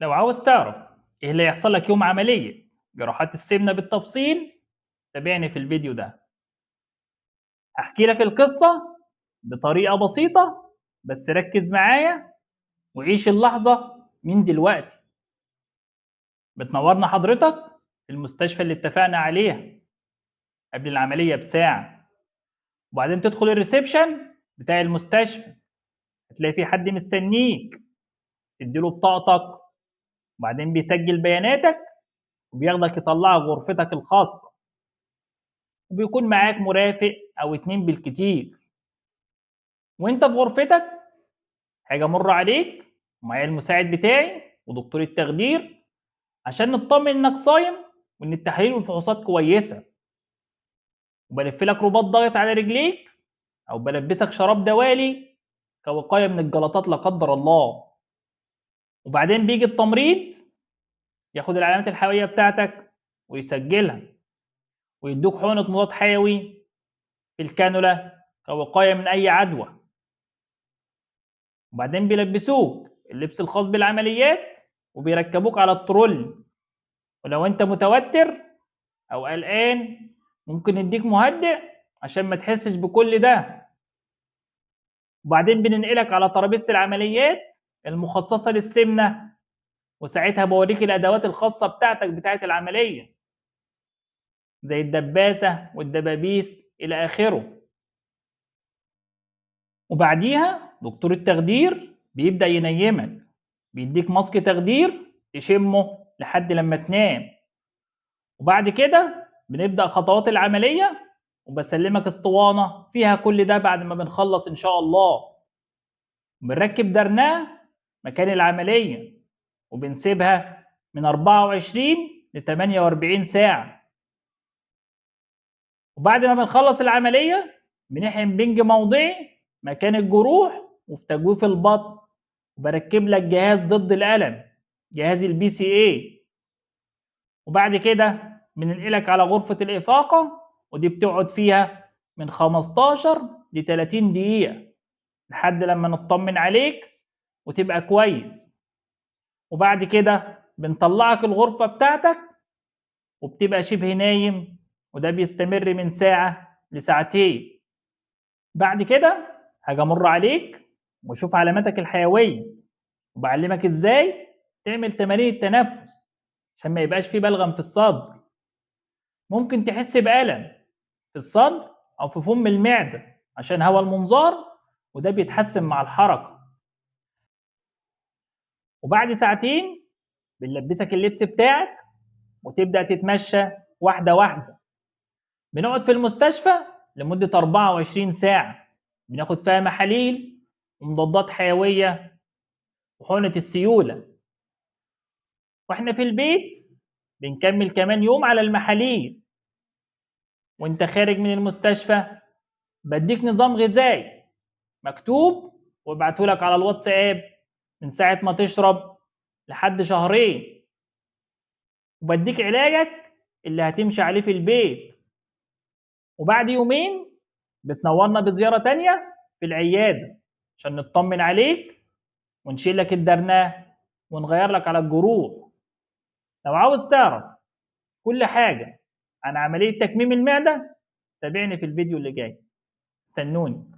لو عاوز تعرف إيه اللي هيحصل لك يوم عملية جراحات السمنة بالتفصيل، تابعني في الفيديو ده. هحكي لك القصة بطريقة بسيطة، بس ركز معايا وعيش اللحظة من دلوقتي. بتنورنا حضرتك في المستشفى اللي اتفقنا عليها قبل العملية بساعة، وبعدين تدخل الريسبشن بتاع المستشفى، هتلاقي في حد مستنيك، تديله بطاقتك، وبعدين بيسجل بياناتك وبياخدك يطلعك غرفتك الخاصة، وبيكون معاك مرافق أو اتنين بالكتير. وانت في غرفتك هاجي امر عليك ومعايا المساعد بتاعي ودكتور التخدير عشان نطمن انك صايم وان التحاليل والفحوصات كويسه، وبلف لك رباط ضاغط على رجليك او بلبسك شراب دوالي كوقايه من الجلطات لا قدر الله. وبعدين بيجي التمريض ياخد العلامات الحيويه بتاعتك ويسجلها، ويدوك حقنه مضاد حيوي في الكانولا كوقايه من اي عدوى. وبعدين بيلبسوك اللبس الخاص بالعمليات وبيركبوك على الترول. ولو انت متوتر او قلقان ممكن نديك مهدئ عشان ما تحسش بكل ده. وبعدين بننقلك على ترابيزة العمليات المخصصة للسمنة، وساعتها بوريك الادوات الخاصة بتاعتك بتاعت العملية زي الدباسة والدبابيس الى اخره. وبعديها دكتور التخدير بيبدأ ينيمك، بيديك ماسك تخدير تشمه لحد لما تنام. وبعد كده بنبدأ خطوات العملية وبسلمك اسطوانة فيها كل ده بعد ما بنخلص إن شاء الله. بنركب درناه مكان العملية وبنسيبها من 24 ل 48 ساعة. وبعد ما بنخلص العملية بنحقن بنج موضعي مكان الجروح وفي تجويف البطن، وبركب لك جهاز ضد الألم، جهاز البي سي اي. وبعد كده بننقلك على غرفة الإفاقة، ودي بتقعد فيها من 15 ل 30 دقيقة لحد لما نطمن عليك وتبقى كويس. وبعد كده بنطلعك الغرفة بتاعتك وبتبقى شبه نايم، وده بيستمر من ساعة لساعتين. بعد كده هاجي امر عليك واشوف علاماتك الحيوية، وبعلمك ازاي تعمل تمارين التنفس عشان ما يبقاش في بلغم في الصدر. ممكن تحس بألم في الصدر أو في فم المعدة عشان هوا المنظار، وده بيتحسن مع الحركة. وبعد ساعتين بنلبسك اللبس بتاعك وتبدأ تتمشى واحدة واحدة. بنقعد في المستشفى لمدة 24 ساعة، بناخد فيها محاليل ومضادات حيوية وحقنة السيولة. واحنا في البيت بنكمل كمان يوم على المحاليل. وانت خارج من المستشفى بديك نظام غذائي مكتوب وابعتهولك على الواتساب من ساعة ما تشرب لحد شهرين، وبديك علاجك اللي هتمشي عليه في البيت. وبعد يومين بتنورنا بزيارة تانية في العيادة عشان نطمن عليك ونشيل لك الدرناه ونغير لك على الجروح. لو عاوز تعرف كل حاجة عن عملية تكميم المعدة تابعني في الفيديو اللي جاي. استنوني.